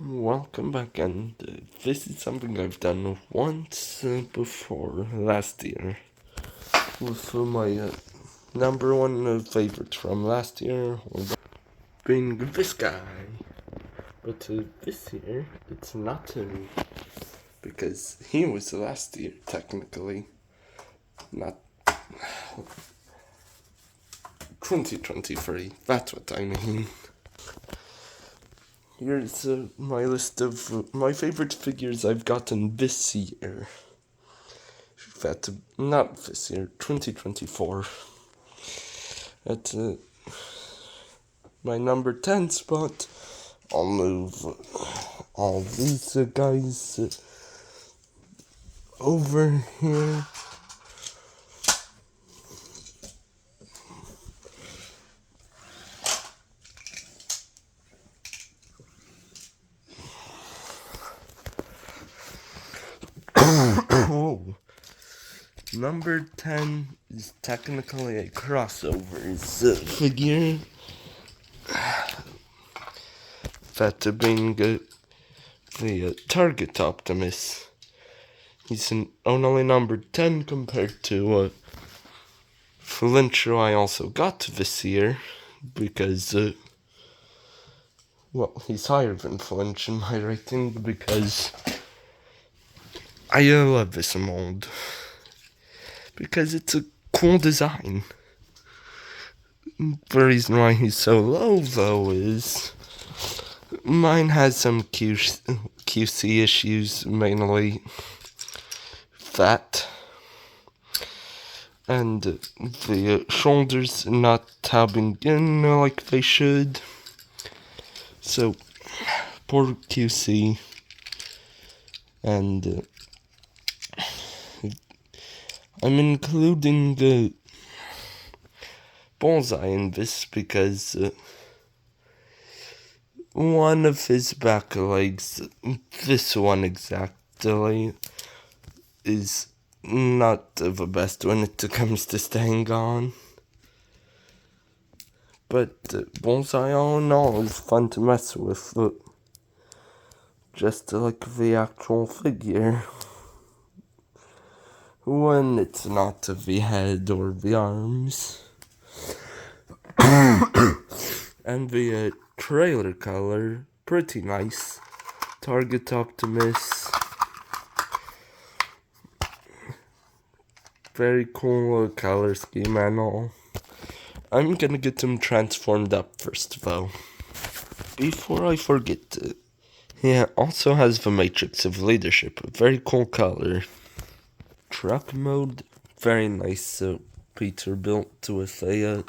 Welcome back, and this is something I've done once before last year with my number one favorite from last year being this guy. But this year it's not him because he was last year technically, not 2023. That's what I mean. Here's my list of my favorite figures I've gotten this year. Not this year, 2024. At my number 10 spot, I'll move all these guys over here. Oh. Number 10 is technically a crossovers figure. That being the Target Optimus. He's only number 10 compared to Flinch, who I also got this year, because, he's higher than Flinch in my rating, because I love this mold. Because it's a cool design. The reason why he's so low, though, is mine has some QC issues, mainly fat, and the shoulders not tabbing in like they should. So, poor QC, and I'm including the Bullseye in this because one of his back legs, this one exactly, is not the best when it comes to staying on. But Bullseye, all in all, is fun to mess with, just like the actual figure. When it's not the head or the arms. And the trailer color, pretty nice. Target Optimus. Very cool color scheme and all. I'm gonna get him transformed up first, though. Before I forget, he also has the Matrix of Leadership, a very cool color. Truck mode, very nice Peterbilt with a,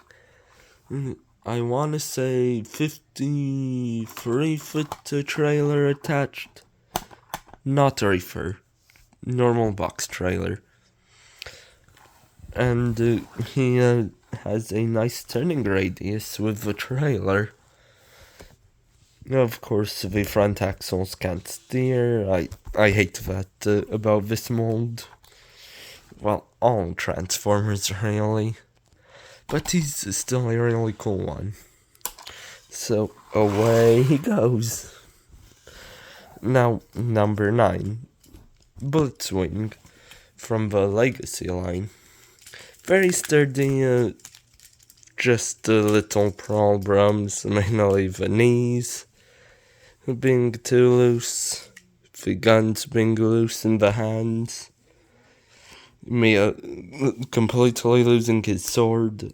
I want to say 53-foot trailer attached. Not a reefer, normal box trailer. And he has a nice turning radius with the trailer. Of course, the front axles can't steer. I hate that about this mold. Well, all Transformers, really. But he's still a really cool one. So, away he goes. Now, number 9. Blitzwing from the Legacy line. Very sturdy, just little problems, mainly the knees being too loose, the guns being loose in the hands. Completely losing his sword,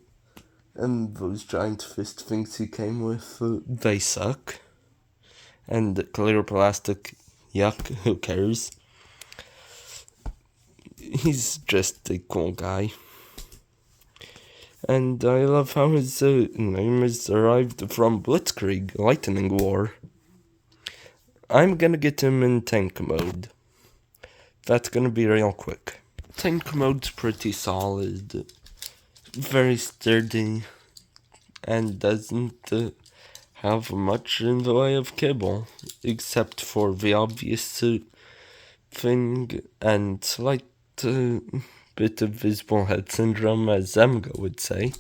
and those giant fist things he came with, they suck. And clear plastic, yuck, who cares? He's just a cool guy. And I love how his name is derived from Blitzkrieg, Lightning War. I'm gonna get him in tank mode. That's gonna be real quick. Tank mode's pretty solid, very sturdy, and doesn't have much in the way of kibble, except for the obvious thing and slight bit of visible head syndrome, as Zemga would say.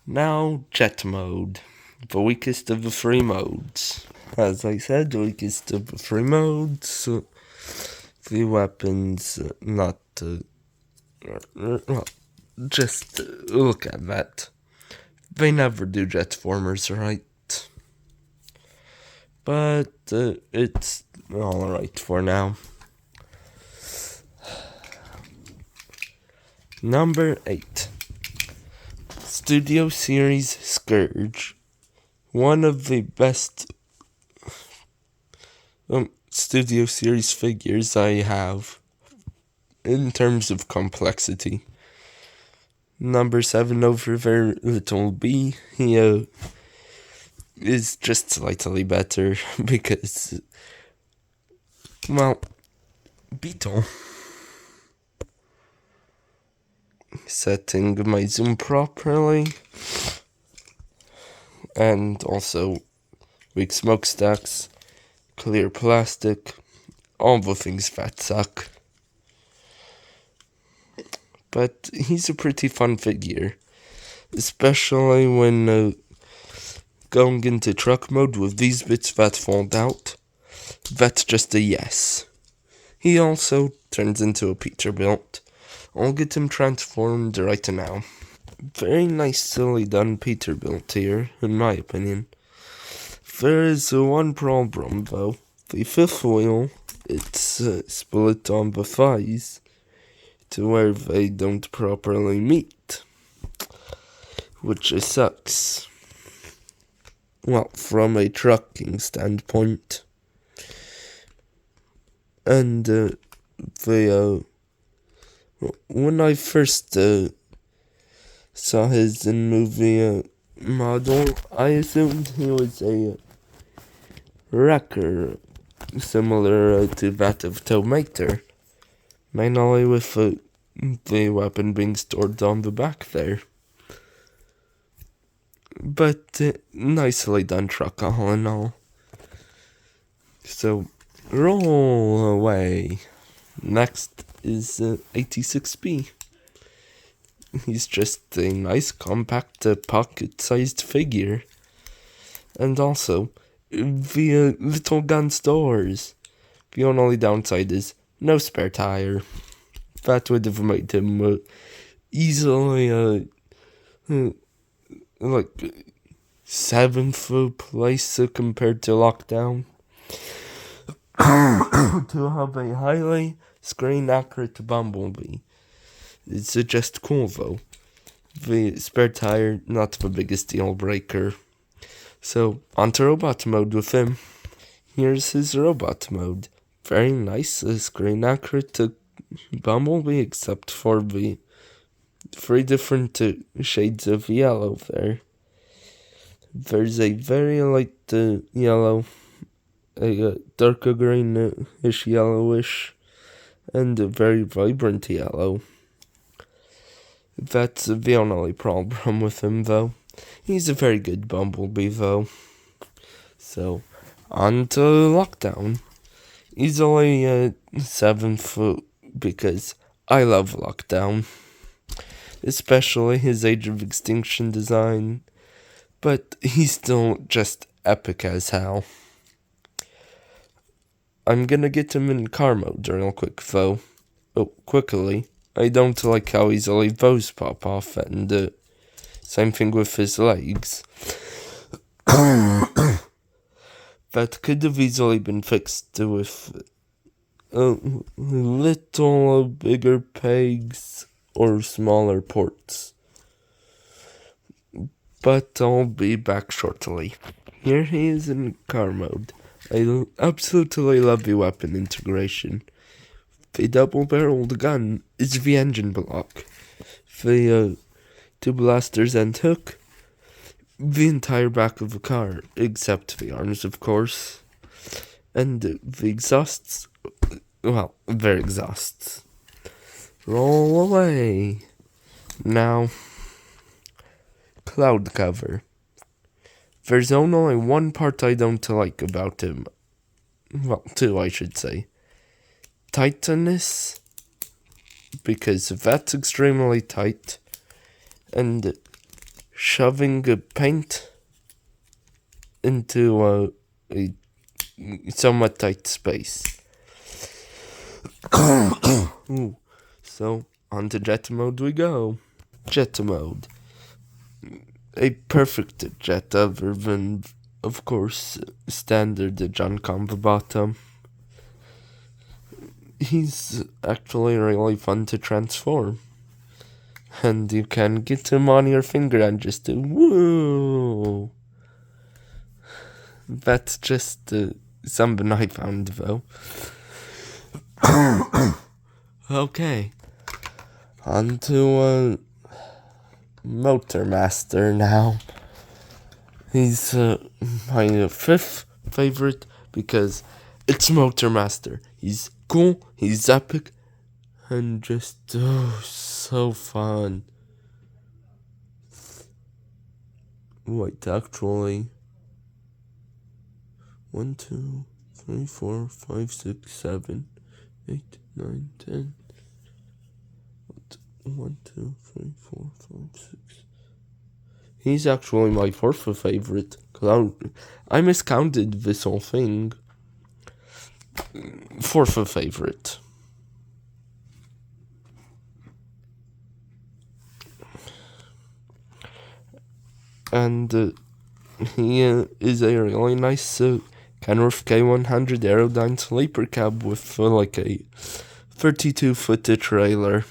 Now, jet mode, the weakest of the three modes. as I said, weakest of the three modes. The weapons, not well, just look at that. They never do Jetformers right. But it's alright for now. Number 8. Studio Series Scourge. One of the best Studio Series figures I have in terms of complexity. Number 7 over there, Little B. He is just slightly better because, well, Beetle. Setting my zoom properly, and also weak smokestacks, clear plastic, all the things that suck. But he's a pretty fun figure, especially when going into truck mode with these bits that fold out. That's just a yes. He also turns into a Peterbilt. I'll get him transformed right now. Very nicely done Peterbilt here, in my opinion. There is one problem though. The fifth wheel, it's split on the thighs to where they don't properly meet, which sucks. Well, from a trucking standpoint. And when I first saw his in-movie model, I assumed he was a wrecker, similar to that of Tomater, mainly with the weapon being stored on the back there. But nicely done truck all in all. So, roll away. Next is 86B. He's just a nice, compact, pocket-sized figure. And also, the little gun stores. The only downside is no spare tire. That would have made him easily, like, 7th place compared to Lockdown. To have a highly screen-accurate Bumblebee. It's just cool, though. The spare tire, not the biggest deal breaker. So, onto robot mode with him. Here's his robot mode. Very nice, screen-accurate Bumblebee, except for the 3 different shades of yellow there. There's a very light yellow, a darker greenish yellowish, and a very vibrant yellow. That's the only problem with him, though. He's a very good Bumblebee, though. So, on to Lockdown. Easily 7th because I love Lockdown. Especially his Age of Extinction design. But he's still just epic as hell. I'm gonna get him in car mode real quick, though. Oh, quickly. I don't like how easily those pop off, and same thing with his legs. That could have easily been fixed with little bigger pegs or smaller ports. But I'll be back shortly. Here he is in car mode. I absolutely love the weapon integration. The double-barreled gun is the engine block. The 2 blasters and hook, the entire back of the car, except the arms, of course. And the exhausts, well, their exhausts. Roll away. Now, Cloudcover. There's only one part I don't like about him. Well, 2 I should say. Tightness, because that's extremely tight, and shoving paint into a somewhat tight space. Ooh. So, on to jet mode we go. Jet mode. A perfect jet other than, of course, standard John Combo bottom. He's actually really fun to transform. And you can get him on your finger and just do whoa. That's just something I found though. Okay. On to Motormaster now. He's my fifth favorite because it's Motormaster. He's cool, he's epic, and just so fun. Wait, actually, 1, 2, 3, 4, 5, 6, 7, 8, 9, 10. 1, 2, 3, 4, 5, 6. He's actually my fourth favorite, because I miscounted this whole thing. Fourth favorite. And he is a really nice Kenworth K100 Aerodyne sleeper cab with like a 32-foot trailer.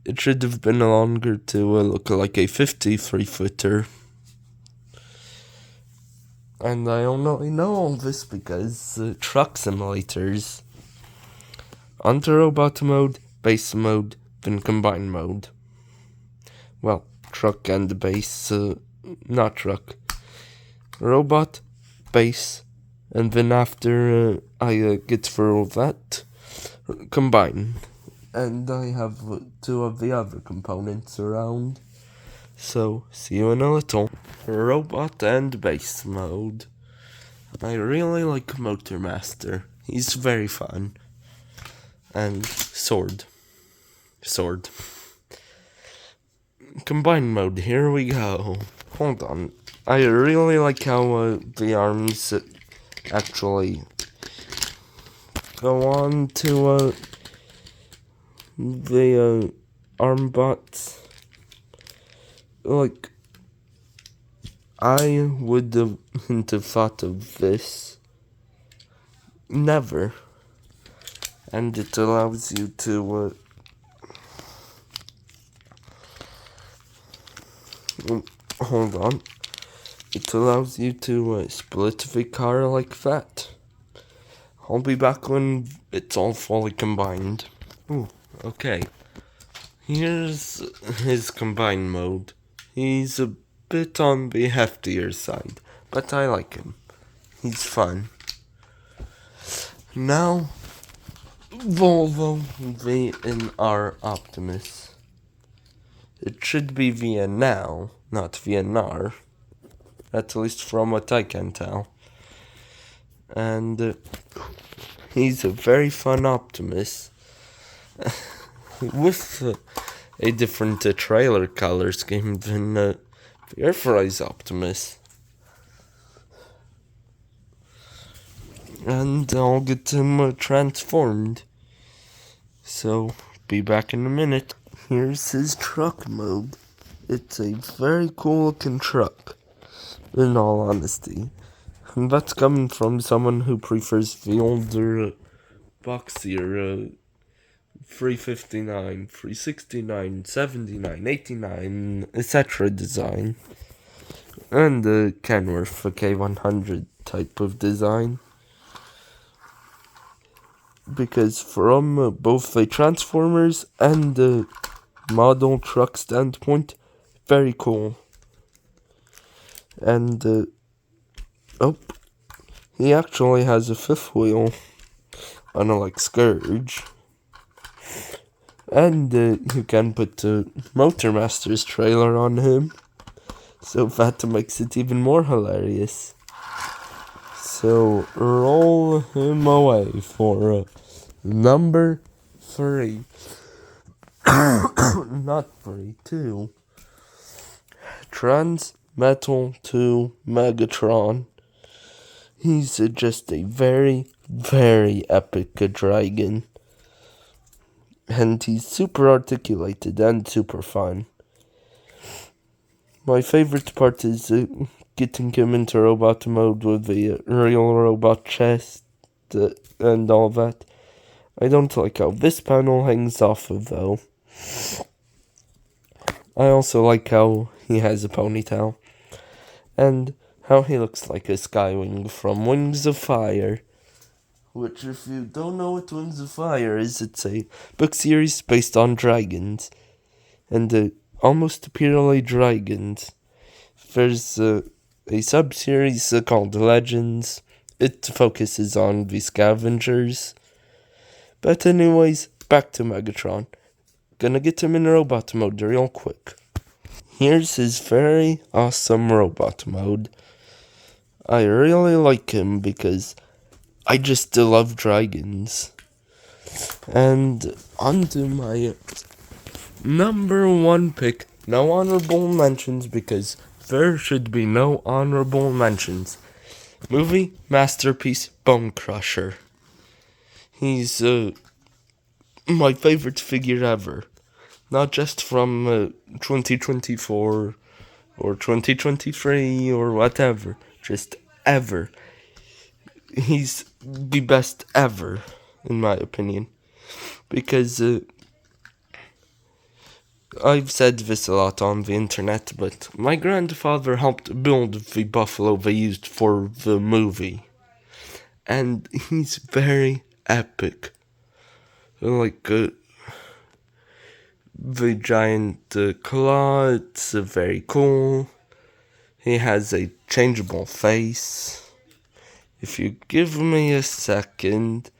It should have been longer to look like a 53-footer. And I only know all this because truck simulators. Onto robot mode, base mode, then combine mode. Well, truck and base, not truck. Robot, base, and then after I get through all that, combine. And I have 2 of the other components around. So, see you in a little. Robot and base mode. I really like Motormaster. He's very fun. And sword. Combine mode, here we go. Hold on. I really like how the arms actually go on to the arm bots. Like, I wouldn't have thought of this. Never. And it allows you to hold on. It allows you to split the car like that. I'll be back when it's all fully combined. Ooh, okay. Here's his combined mode. He's a bit on the heftier side, but I like him. He's fun. Now, Volvo VNR Optimus. It should be VNL, not VNR. At least from what I can tell. And he's a very fun Optimus. With a different trailer color scheme than the Airfry's Optimus. And I'll get him transformed. So, be back in a minute. Here's his truck mode. It's a very cool looking truck, in all honesty. And that's coming from someone who prefers the older, boxier 359, 369, 79, 89, etc. design. And the Kenworth K100 type of design. Because from both the Transformers and the model truck standpoint, very cool. And, he actually has a 5th wheel, unlike Scourge. And you can put Motormaster's trailer on him, so that makes it even more hilarious. So roll him away for number 3. Not 3, 2. Transmetal to Megatron. He's just a very, very epic dragon. And he's super articulated and super fun. My favorite part is getting him into robot mode with the real robot chest and all that. I don't like how this panel hangs off of, though. I also like how he has a ponytail. And how he looks like a Skywing from Wings of Fire. Which, if you don't know what Wings of Fire is, it's a book series based on dragons. And almost purely dragons. There's a sub-series called Legends. It focuses on the scavengers. But anyways, back to Megatron. Gonna get him in robot mode real quick. Here's his very awesome robot mode. I really like him because I just love dragons. And on to my number one pick. No honorable mentions because there should be no honorable mentions. Movie masterpiece Bonecrusher. He's my favorite figure ever. Not just from 2024 or 2023 or whatever. Just ever. He's the best ever, in my opinion. Because I've said this a lot on the internet, but my grandfather helped build the buffalo they used for the movie. And he's very epic. Like, the giant claw, it's very cool. He has a changeable face. If you give me a second,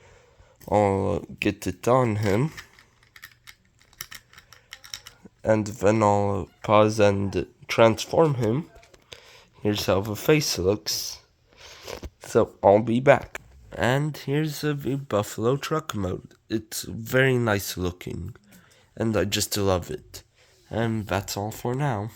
I'll get it on him. And then I'll pause and transform him. Here's how the face looks. So I'll be back. And here's the Buffalo Truck mode. It's very nice looking. And I just love it. And that's all for now.